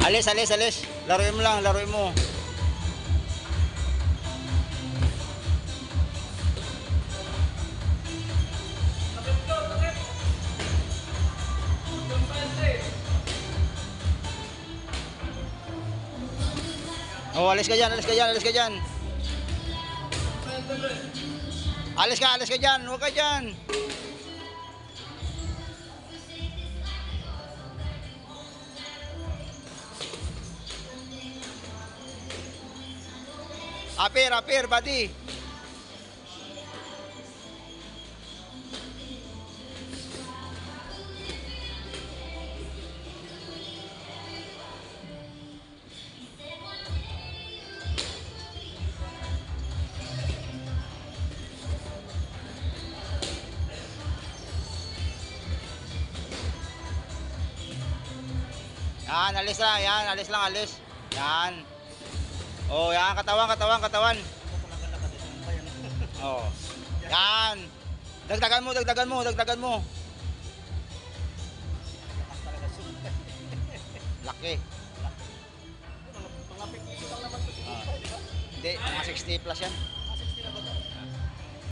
Alis, alis, alis. Laruin mo lang, laruin mo. Oh, alis ka dyan, alis ka dyan, alis ka dyan. Alis ka dyan, huwag ka dyan. Apir, buddy. Yan, alis lang, yan, alis lang, alis. Yan. Oh, yan, katawan. Oh. Yan. Dagdagan mo. Laki. Mga 50 lang naman ito. Hindi, mga 60 plus yan.